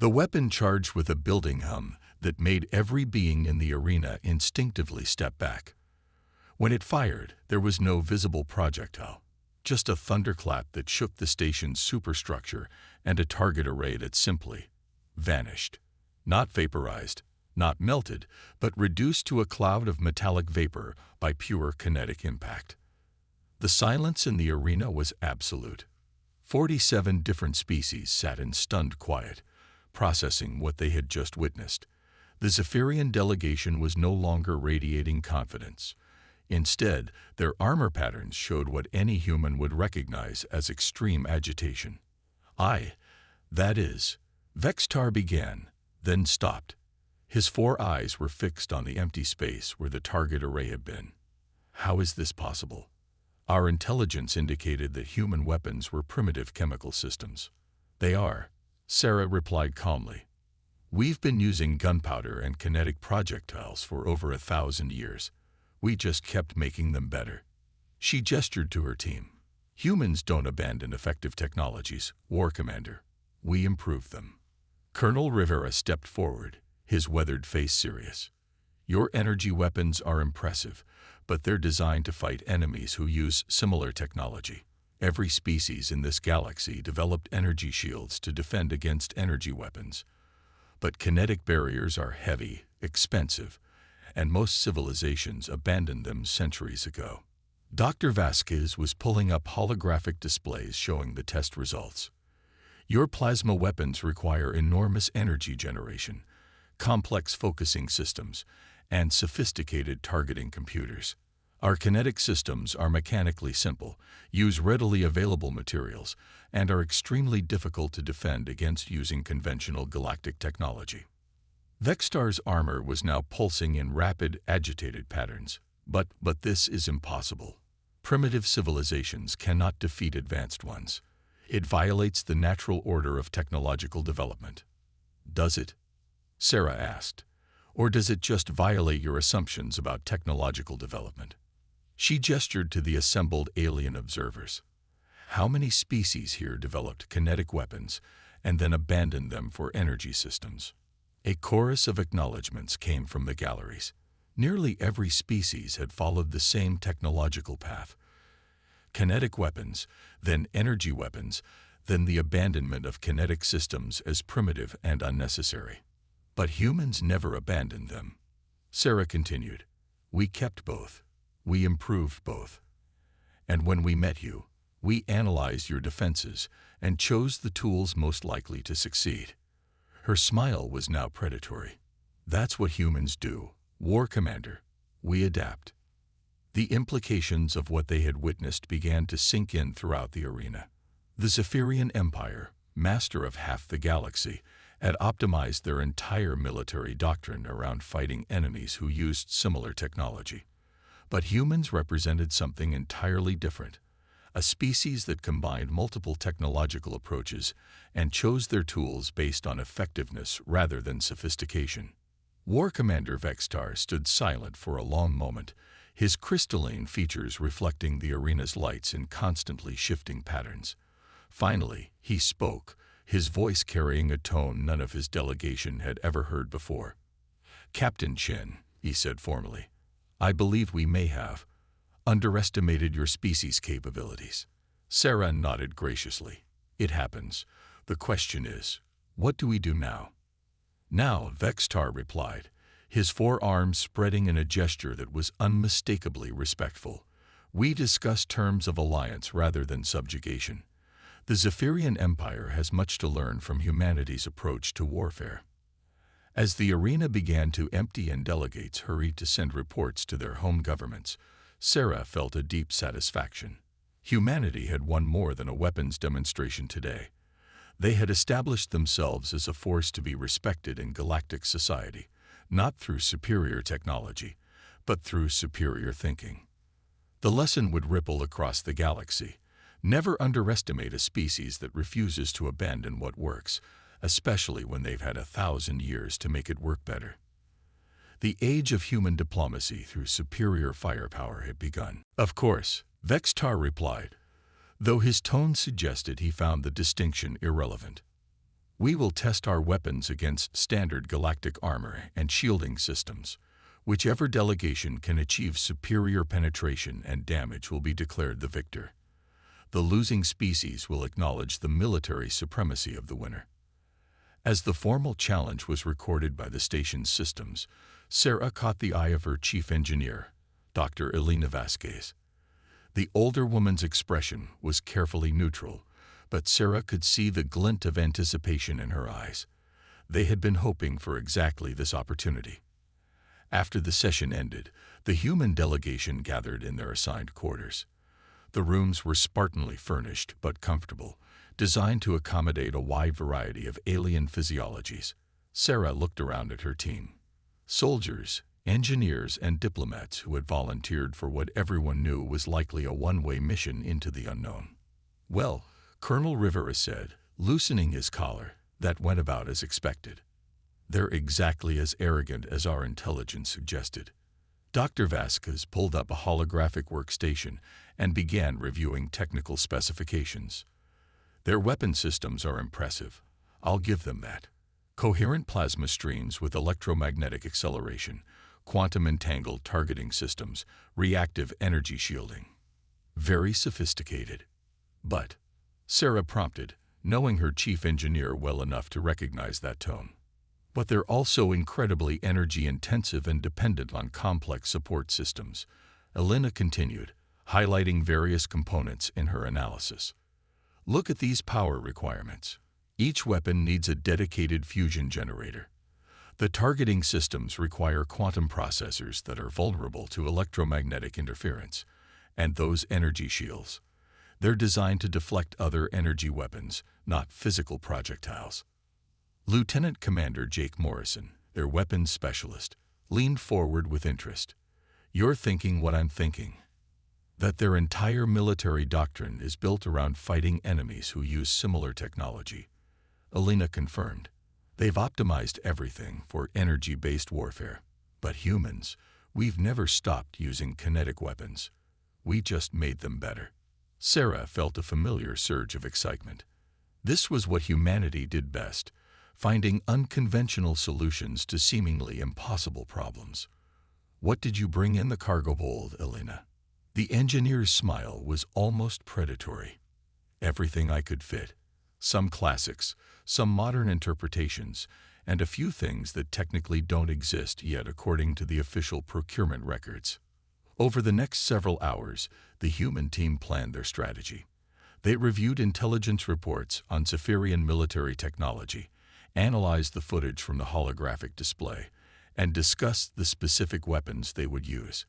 The weapon charged with a building hum that made every being in the arena instinctively step back. When it fired, there was no visible projectile, just a thunderclap that shook the station's superstructure and a target array that simply vanished. Not vaporized, not melted, but reduced to a cloud of metallic vapor by pure kinetic impact. The silence in the arena was absolute. 47 different species sat in stunned quiet, processing what they had just witnessed. The Zephyrian delegation was no longer radiating confidence. Instead, their armor patterns showed what any human would recognize as extreme agitation. That is, Vextar began, then stopped. His 4 eyes were fixed on the empty space where the target array had been. How is this possible? Our intelligence indicated that human weapons were primitive chemical systems. They are, Sarah replied calmly. We've been using gunpowder and kinetic projectiles for over 1,000 years. We just kept making them better. She gestured to her team. Humans don't abandon effective technologies, War Commander. We improve them. Colonel Rivera stepped forward, his weathered face serious. Your energy weapons are impressive, but they're designed to fight enemies who use similar technology. Every species in this galaxy developed energy shields to defend against energy weapons. But kinetic barriers are heavy, expensive, and most civilizations abandoned them centuries ago. Dr. Vasquez was pulling up holographic displays showing the test results. Your plasma weapons require enormous energy generation, complex focusing systems, and sophisticated targeting computers. Our kinetic systems are mechanically simple, use readily available materials, and are extremely difficult to defend against using conventional galactic technology. Vextar's armor was now pulsing in rapid, agitated patterns. But this is impossible. Primitive civilizations cannot defeat advanced ones. It violates the natural order of technological development. Does it? Sarah asked. Or does it just violate your assumptions about technological development? She gestured to the assembled alien observers. How many species here developed kinetic weapons and then abandoned them for energy systems? A chorus of acknowledgments came from the galleries. Nearly every species had followed the same technological path. Kinetic weapons, then energy weapons, then the abandonment of kinetic systems as primitive and unnecessary. But humans never abandoned them. Sarah continued. We kept both. We improved both. And when we met you, we analyzed your defenses and chose the tools most likely to succeed. Her smile was now predatory. That's what humans do, War Commander. We adapt. The implications of what they had witnessed began to sink in throughout the arena. The Zephyrian Empire, master of half the galaxy, had optimized their entire military doctrine around fighting enemies who used similar technology. But humans represented something entirely different, a species that combined multiple technological approaches and chose their tools based on effectiveness rather than sophistication. War Commander Vextar stood silent for a long moment, his crystalline features reflecting the arena's lights in constantly shifting patterns. Finally, he spoke, his voice carrying a tone none of his delegation had ever heard before. Captain Chen, he said formally, I believe we may have underestimated your species' capabilities. Sarah nodded graciously. It happens. The question is, what do we do now? Now, Vextar replied, his 4 arms spreading in a gesture that was unmistakably respectful. We discuss terms of alliance rather than subjugation. The Zephyrian Empire has much to learn from humanity's approach to warfare. As the arena began to empty and delegates hurried to send reports to their home governments, Sarah felt a deep satisfaction. Humanity had won more than a weapons demonstration today. They had established themselves as a force to be respected in galactic society, not through superior technology, but through superior thinking. The lesson would ripple across the galaxy. Never underestimate a species that refuses to abandon what works, especially when they've had 1,000 years to make it work better. The age of human diplomacy through superior firepower had begun. Of course, Vextar replied, though his tone suggested he found the distinction irrelevant. We will test our weapons against standard galactic armor and shielding systems. Whichever delegation can achieve superior penetration and damage will be declared the victor. The losing species will acknowledge the military supremacy of the winner. As the formal challenge was recorded by the station's systems, Sarah caught the eye of her chief engineer, Dr. Elena Vasquez. The older woman's expression was carefully neutral, but Sarah could see the glint of anticipation in her eyes. They had been hoping for exactly this opportunity. After the session ended, the human delegation gathered in their assigned quarters. The rooms were spartanly furnished but comfortable, designed to accommodate a wide variety of alien physiologies. Sarah looked around at her team. Soldiers, engineers, and diplomats who had volunteered for what everyone knew was likely a one-way mission into the unknown. "Well," Colonel Rivera said, loosening his collar, "that went about as expected. They're exactly as arrogant as our intelligence suggested." Dr. Vasquez pulled up a holographic workstation and began reviewing technical specifications. "Their weapon systems are impressive. I'll give them that. Coherent plasma streams with electromagnetic acceleration, quantum-entangled targeting systems, reactive energy shielding. Very sophisticated." "But," Sarah prompted, knowing her chief engineer well enough to recognize that tone. "But they're also incredibly energy-intensive and dependent on complex support systems," Elena continued, highlighting various components in her analysis. "Look at these power requirements. Each weapon needs a dedicated fusion generator. The targeting systems require quantum processors that are vulnerable to electromagnetic interference, and those energy shields. They're designed to deflect other energy weapons, not physical projectiles." Lieutenant Commander Jake Morrison, their weapons specialist, leaned forward with interest. "You're thinking what I'm thinking. That their entire military doctrine is built around fighting enemies who use similar technology," Elena confirmed. "They've optimized everything for energy-based warfare. But humans, we've never stopped using kinetic weapons. We just made them better." Sarah felt a familiar surge of excitement. This was what humanity did best, finding unconventional solutions to seemingly impossible problems. "What did you bring in the cargo hold, Elena?" The engineer's smile was almost predatory. "Everything I could fit. Some classics, some modern interpretations, and a few things that technically don't exist yet according to the official procurement records." Over the next several hours, the human team planned their strategy. They reviewed intelligence reports on Zephyrian military technology, analyzed the footage from the holographic display, and discussed the specific weapons they would use.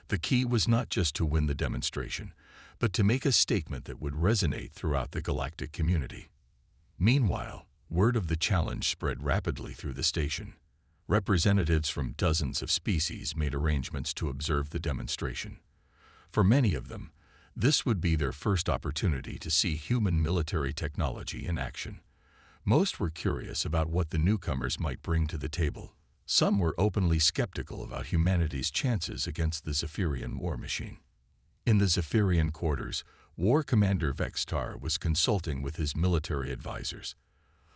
The key was not just to win the demonstration, but to make a statement that would resonate throughout the galactic community. Meanwhile, word of the challenge spread rapidly through the station. Representatives from dozens of species made arrangements to observe the demonstration. For many of them, this would be their first opportunity to see human military technology in action. Most were curious about what the newcomers might bring to the table. Some were openly skeptical about humanity's chances against the Zephyrian war machine. In the Zephyrian quarters, War Commander Vextar was consulting with his military advisors.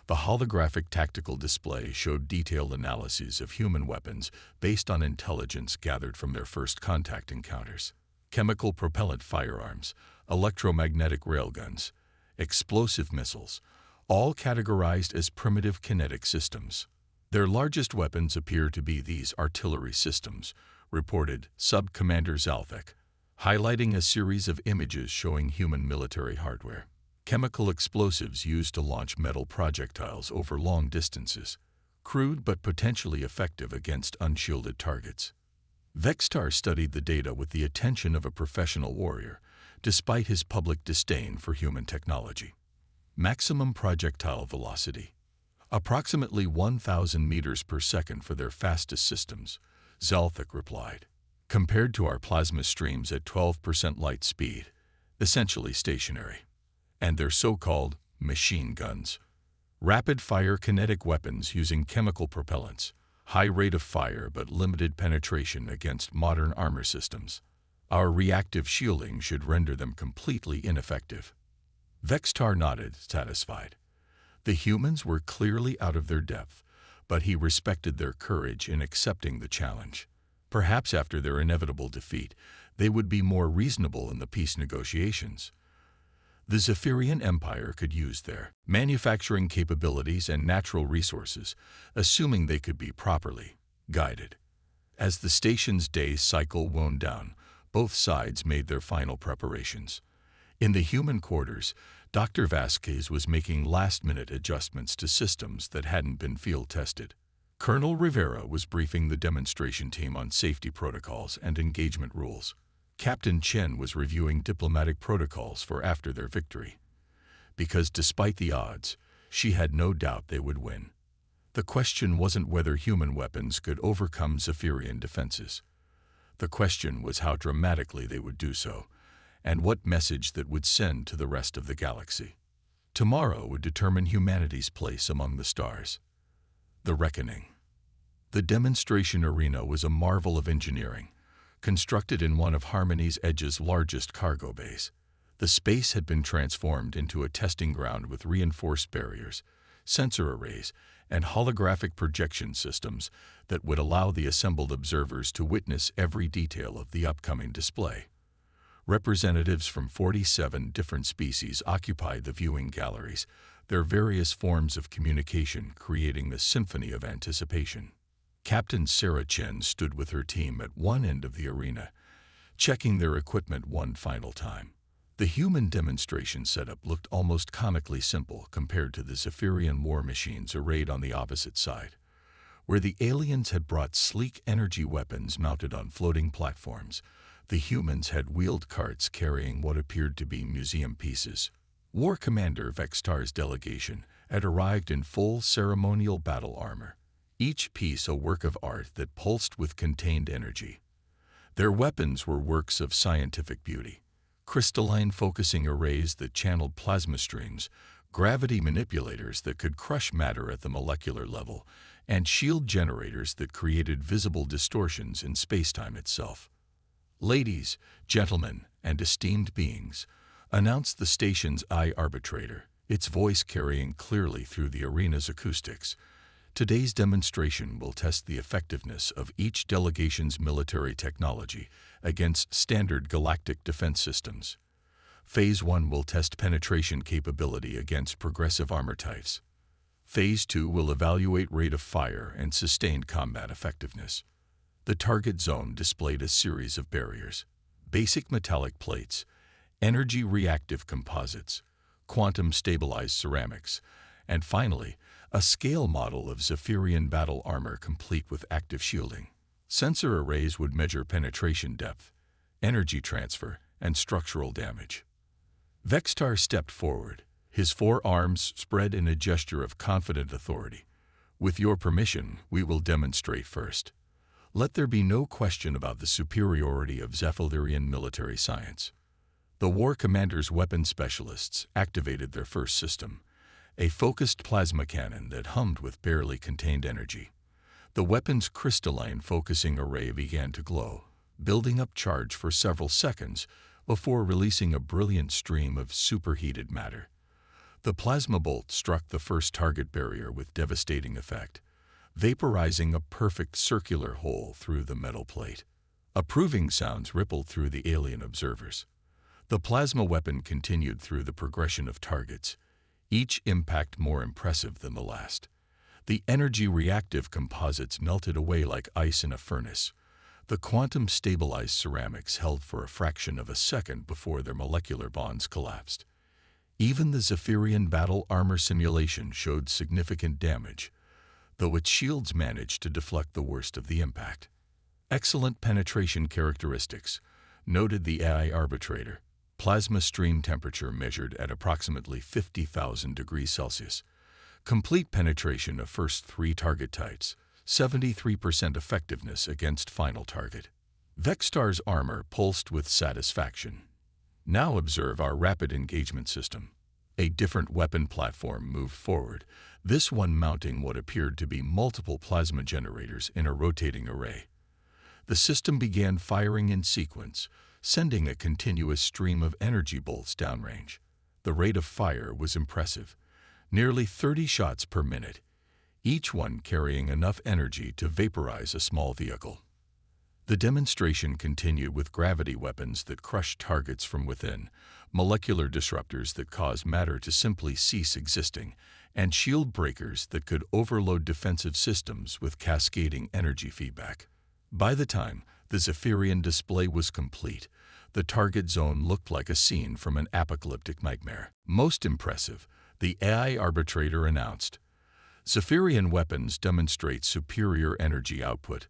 The holographic tactical display showed detailed analyses of human weapons based on intelligence gathered from their first contact encounters. Chemical propellant firearms, electromagnetic railguns, explosive missiles, all categorized as primitive kinetic systems. "Their largest weapons appear to be these artillery systems," reported Sub-Commander Zalthek, highlighting a series of images showing human military hardware. Chemical explosives used to launch metal projectiles over long distances, crude but potentially effective against unshielded targets. Vextar studied the data with the attention of a professional warrior, despite his public disdain for human technology. Maximum projectile velocity. Approximately 1,000 meters per second for their fastest systems, Zalthek replied. Compared to our plasma streams at 12% light speed, essentially stationary. And their so-called machine guns. Rapid-fire kinetic weapons using chemical propellants, high rate of fire but limited penetration against modern armor systems. Our reactive shielding should render them completely ineffective. Vextar nodded, satisfied. The humans were clearly out of their depth, but he respected their courage in accepting the challenge. Perhaps after their inevitable defeat, they would be more reasonable in the peace negotiations. The Zephyrian Empire could use their manufacturing capabilities and natural resources, assuming they could be properly guided. As the station's day cycle wound down, both sides made their final preparations. In the human quarters, Dr. Vasquez was making last-minute adjustments to systems that hadn't been field-tested. Colonel Rivera was briefing the demonstration team on safety protocols and engagement rules. Captain Chen was reviewing diplomatic protocols for after their victory. Because despite the odds, she had no doubt they would win. The question wasn't whether human weapons could overcome Zephyrian defenses. The question was how dramatically they would do so, and what message that would send to the rest of the galaxy. Tomorrow would determine humanity's place among the stars. The Reckoning. The demonstration arena was a marvel of engineering, constructed in one of Harmony's Edge's largest cargo bays. The space had been transformed into a testing ground with reinforced barriers, sensor arrays, and holographic projection systems that would allow the assembled observers to witness every detail of the upcoming display. Representatives from 47 different species occupied the viewing galleries, their various forms of communication creating the symphony of anticipation. Captain Sarah Chen stood with her team at one end of the arena, checking their equipment one final time. The human demonstration setup looked almost comically simple compared to the Zephyrian war machines arrayed on the opposite side, where the aliens had brought sleek energy weapons mounted on floating platforms. The humans had wheeled carts carrying what appeared to be museum pieces. War Commander Vextar's delegation had arrived in full ceremonial battle armor, each piece a work of art that pulsed with contained energy. Their weapons were works of scientific beauty. Crystalline focusing arrays that channeled plasma streams, gravity manipulators that could crush matter at the molecular level, and shield generators that created visible distortions in spacetime itself. Ladies, gentlemen, and esteemed beings, announced the station's eye arbitrator, its voice carrying clearly through the arena's acoustics. Today's demonstration will test the effectiveness of each delegation's military technology against standard galactic defense systems. Phase 1 will test penetration capability against progressive armor types. Phase 2 will evaluate rate of fire and sustained combat effectiveness. The target zone displayed a series of barriers: basic metallic plates, energy-reactive composites, quantum-stabilized ceramics, and finally, a scale model of Zephyrian battle armor complete with active shielding. Sensor arrays would measure penetration depth, energy transfer, and structural damage. Vextar stepped forward, his forearms spread in a gesture of confident authority. With your permission, we will demonstrate first. Let there be no question about the superiority of Zephyrian military science. The War Commander's weapon specialists activated their first system, a focused plasma cannon that hummed with barely contained energy. The weapon's crystalline focusing array began to glow, building up charge for several seconds before releasing a brilliant stream of superheated matter. The plasma bolt struck the first target barrier with devastating effect, vaporizing a perfect circular hole through the metal plate. Approving sounds rippled through the alien observers. The plasma weapon continued through the progression of targets, each impact more impressive than the last. The energy-reactive composites melted away like ice in a furnace. The quantum-stabilized ceramics held for a fraction of a second before their molecular bonds collapsed. Even the Zephyrian battle armor simulation showed significant damage, though its shields managed to deflect the worst of the impact. Excellent penetration characteristics, noted the AI arbitrator. Plasma stream temperature measured at approximately 50,000 degrees Celsius. Complete penetration of first 3 target types, 73% effectiveness against final target. Vextar's armor pulsed with satisfaction. Now observe our rapid engagement system. A different weapon platform moved forward, this one mounting what appeared to be multiple plasma generators in a rotating array. The system began firing in sequence, sending a continuous stream of energy bolts downrange. The rate of fire was impressive, nearly 30 shots per minute, each one carrying enough energy to vaporize a small vehicle. The demonstration continued with gravity weapons that crushed targets from within, molecular disruptors that caused matter to simply cease existing, and shield breakers that could overload defensive systems with cascading energy feedback. By the time the Zephyrian display was complete, the target zone looked like a scene from an apocalyptic nightmare. Most impressive, the AI arbitrator announced, Zephyrian weapons demonstrate superior energy output,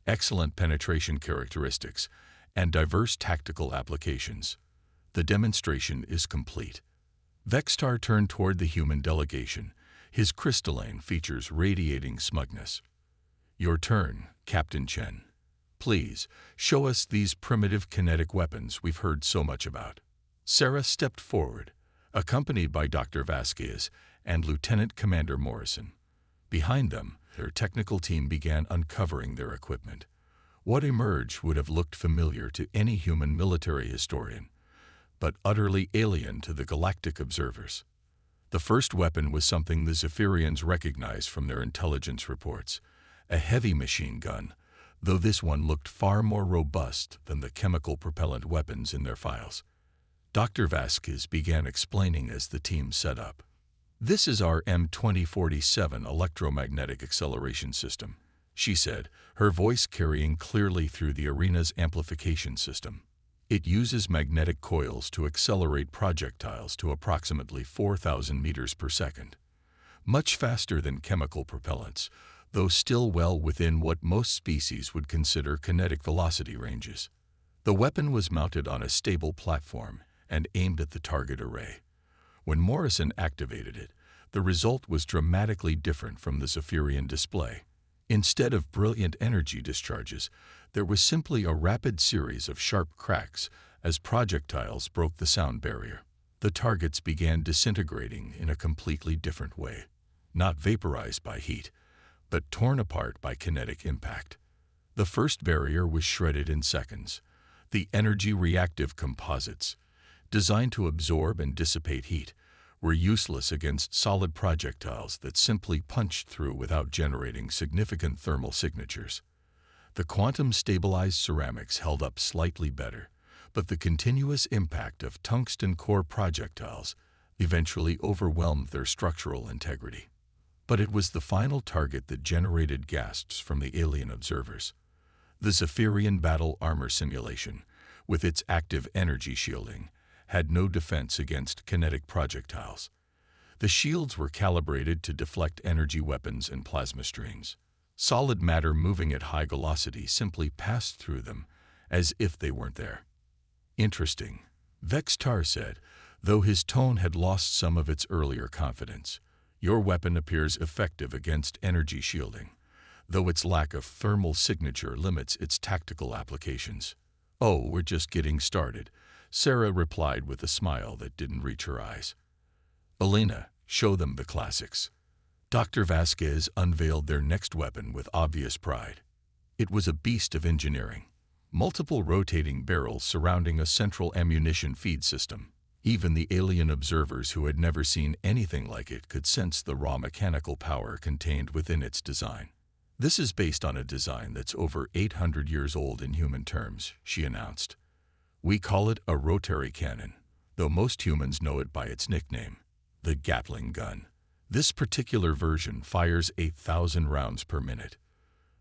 excellent penetration characteristics, and diverse tactical applications. The demonstration is complete. Vextar turned toward the human delegation, his crystalline features radiating smugness. Your turn, Captain Chen. Please, show us these primitive kinetic weapons we've heard so much about. Sarah stepped forward, accompanied by Dr. Vasquez and Lieutenant Commander Morrison. Behind them, their technical team began uncovering their equipment. What emerged would have looked familiar to any human military historian, but utterly alien to the galactic observers. The first weapon was something the Zephyrians recognized from their intelligence reports, a heavy machine gun, though this one looked far more robust than the chemical propellant weapons in their files. Dr. Vasquez began explaining as the team set up. This is our M2047 electromagnetic acceleration system, she said, her voice carrying clearly through the arena's amplification system. It uses magnetic coils to accelerate projectiles to approximately 4,000 meters per second. Much faster than chemical propellants, though still well within what most species would consider kinetic velocity ranges. The weapon was mounted on a stable platform and aimed at the target array. When Morrison activated it, the result was dramatically different from the Zephyrian display. Instead of brilliant energy discharges, there was simply a rapid series of sharp cracks as projectiles broke the sound barrier. The targets began disintegrating in a completely different way, not vaporized by heat, but torn apart by kinetic impact. The first barrier was shredded in seconds. The energy-reactive composites, designed to absorb and dissipate heat, were useless against solid projectiles that simply punched through without generating significant thermal signatures. The quantum-stabilized ceramics held up slightly better, but the continuous impact of tungsten core projectiles eventually overwhelmed their structural integrity. But it was the final target that generated gasps from the alien observers. The Zephyrian battle armor simulation, with its active energy shielding, had no defense against kinetic projectiles. The shields were calibrated to deflect energy weapons and plasma streams. Solid matter moving at high velocity simply passed through them, as if they weren't there. Interesting, Vextar said, though his tone had lost some of its earlier confidence. Your weapon appears effective against energy shielding, though its lack of thermal signature limits its tactical applications. Oh, we're just getting started, Sarah replied with a smile that didn't reach her eyes. Elena, show them the classics. Dr. Vasquez unveiled their next weapon with obvious pride. It was a beast of engineering. Multiple rotating barrels surrounding a central ammunition feed system. Even the alien observers who had never seen anything like it could sense the raw mechanical power contained within its design. This is based on a design that's over 800 years old in human terms, she announced. We call it a rotary cannon, though most humans know it by its nickname, the Gatling gun. This particular version fires 8,000 rounds per minute.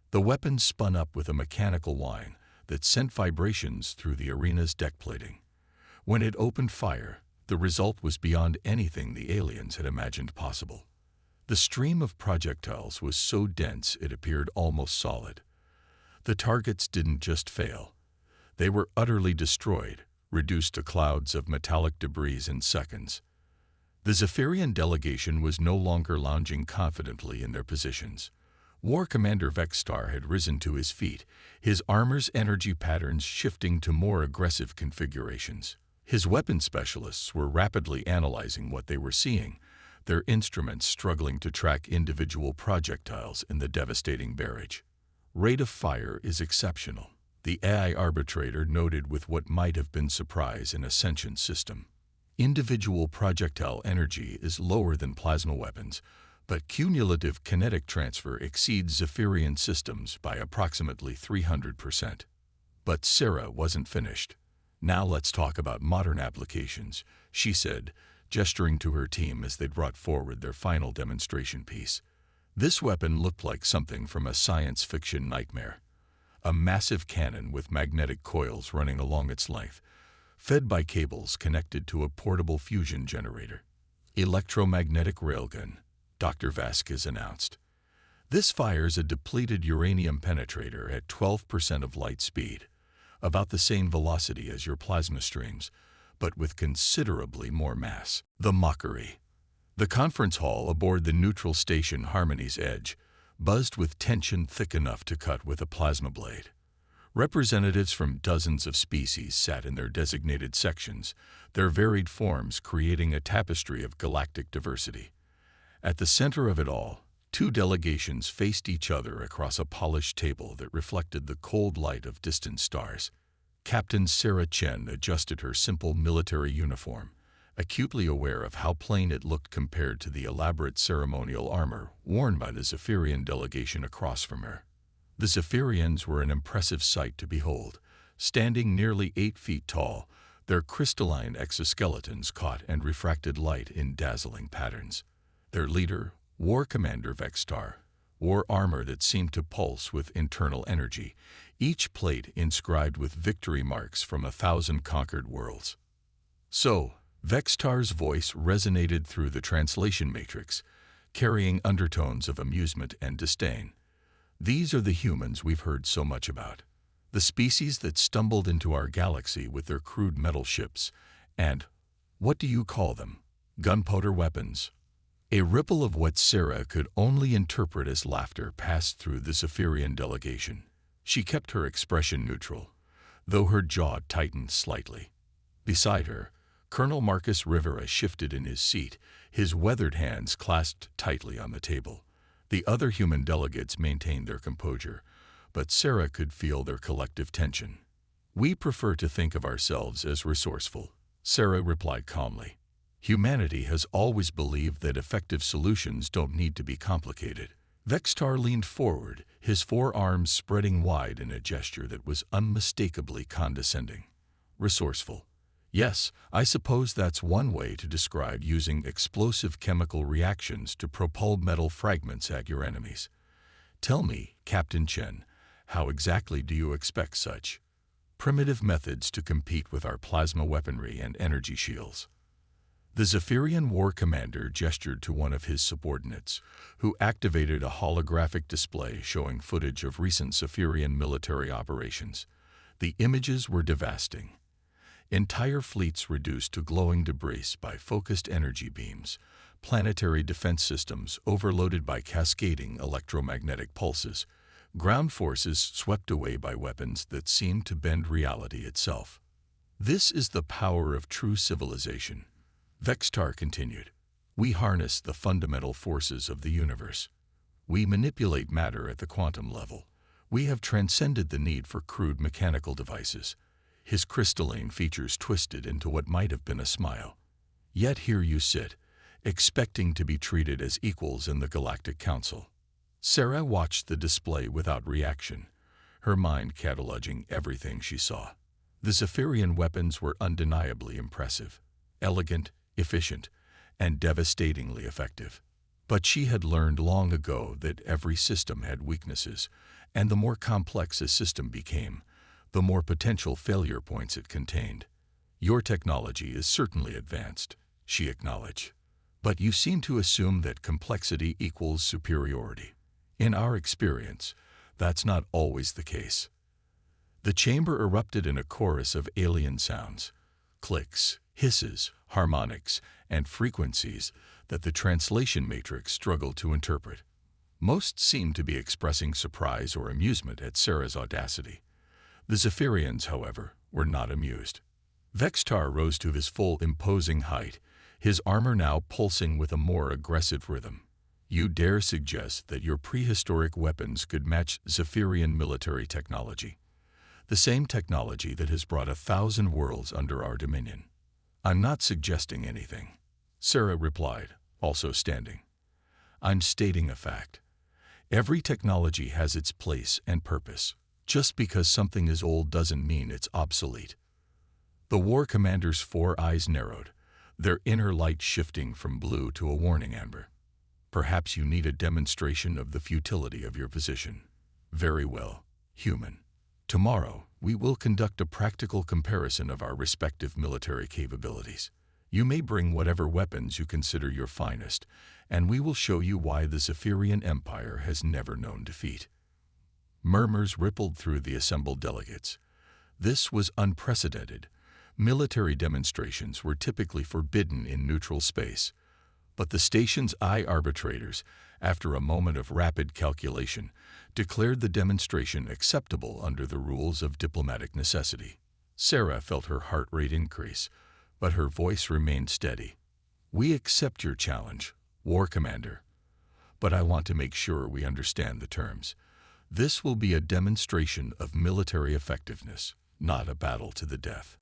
The weapon spun up with a mechanical whine that sent vibrations through the arena's deck plating. When it opened fire, the result was beyond anything the aliens had imagined possible. The stream of projectiles was so dense it appeared almost solid. The targets didn't just fail. They were utterly destroyed, reduced to clouds of metallic debris in seconds. The Zephyrian delegation was no longer lounging confidently in their positions. War Commander Vextar had risen to his feet, his armor's energy patterns shifting to more aggressive configurations. His weapon specialists were rapidly analyzing what they were seeing, their instruments struggling to track individual projectiles in the devastating barrage. Rate of fire is exceptional, the AI arbitrator noted with what might have been surprise in a sentient system. Individual projectile energy is lower than plasma weapons, but cumulative kinetic transfer exceeds Zephyrian systems by approximately 300%. But Sarah wasn't finished. "Now let's talk about modern applications," she said, gesturing to her team as they brought forward their final demonstration piece. This weapon looked like something from a science fiction nightmare. A massive cannon with magnetic coils running along its length, fed by cables connected to a portable fusion generator. "Electromagnetic railgun," Dr. Vasquez announced. "This fires a depleted uranium penetrator at 12% of light speed, about the same velocity as your plasma streams, but with considerably more mass." The mockery. The conference hall aboard the neutral station Harmony's Edge buzzed with tension thick enough to cut with a plasma blade. Representatives from dozens of species sat in their designated sections, their varied forms creating a tapestry of galactic diversity. At the center of it all, two delegations faced each other across a polished table that reflected the cold light of distant stars. Captain Sarah Chen adjusted her simple military uniform, acutely aware of how plain it looked compared to the elaborate ceremonial armor worn by the Zephyrian delegation across from her. The Zephyrians were an impressive sight to behold, standing nearly 8 feet tall. Their crystalline exoskeletons caught and refracted light in dazzling patterns. Their leader, War Commander Vextar, wore armor that seemed to pulse with internal energy, each plate inscribed with victory marks from 1,000 conquered worlds. "So," Vextar's voice resonated through the translation matrix, carrying undertones of amusement and disdain. "These are the humans we've heard so much about. The species that stumbled into our galaxy with their crude metal ships and, what do you call them? Gunpowder weapons." A ripple of what Sarah could only interpret as laughter passed through the Zephyrian delegation. She kept her expression neutral, though her jaw tightened slightly. Beside her, Colonel Marcus Rivera shifted in his seat, his weathered hands clasped tightly on the table. The other human delegates maintained their composure, but Sarah could feel their collective tension. "We prefer to think of ourselves as resourceful," Sarah replied calmly. "Humanity has always believed that effective solutions don't need to be complicated." Vextar leaned forward, his forearms spreading wide in a gesture that was unmistakably condescending. "Resourceful. Yes, I suppose that's one way to describe using explosive chemical reactions to propel metal fragments at your enemies. Tell me, Captain Chen, how exactly do you expect such primitive methods to compete with our plasma weaponry and energy shields?" The Zephyrian war commander gestured to one of his subordinates, who activated a holographic display showing footage of recent Zephyrian military operations. The images were devastating. Entire fleets reduced to glowing debris by focused energy beams, planetary defense systems overloaded by cascading electromagnetic pulses, ground forces swept away by weapons that seemed to bend reality itself. "This is the power of true civilization," Vextar continued. "We harness the fundamental forces of the universe. We manipulate matter at the quantum level. We have transcended the need for crude mechanical devices." His crystalline features twisted into what might have been a smile. "Yet here you sit, expecting to be treated as equals in the Galactic Council." Sarah watched the display without reaction, her mind cataloging everything she saw. The Zephyrian weapons were undeniably impressive, elegant, efficient, and devastatingly effective. But she had learned long ago that every system had weaknesses, and the more complex a system became, the more potential failure points it contained. "Your technology is certainly advanced," she acknowledged, "but you seem to assume that complexity equals superiority. In our experience, that's not always the case." The chamber erupted in a chorus of alien sounds, clicks, hisses, harmonics, and frequencies that the translation matrix struggled to interpret. Most seemed to be expressing surprise or amusement at Sarah's audacity. The Zephyrians, however, were not amused. Vextar rose to his full imposing height, his armor now pulsing with a more aggressive rhythm. "You dare suggest that your prehistoric weapons could match Zephyrian military technology, the same technology that has brought 1,000 worlds under our dominion. I'm not suggesting anything, Sarah replied, also standing. I'm stating a fact. Every technology has its place and purpose. Just because something is old doesn't mean it's obsolete. The war commander's 4 eyes narrowed, their inner light shifting from blue to a warning amber. Perhaps you need a demonstration of the futility of your position. Very well, human. Tomorrow, we will conduct a practical comparison of our respective military capabilities. You may bring whatever weapons you consider your finest, and we will show you why the Zephyrian Empire has never known defeat. Murmurs rippled through the assembled delegates. This was unprecedented. Military demonstrations were typically forbidden in neutral space, but the station's eye arbitrators, after a moment of rapid calculation, declared the demonstration acceptable under the rules of diplomatic necessity. Sarah felt her heart rate increase, but her voice remained steady. We accept your challenge, War Commander, but I want to make sure we understand the terms. This will be a demonstration of military effectiveness, not a battle to the death.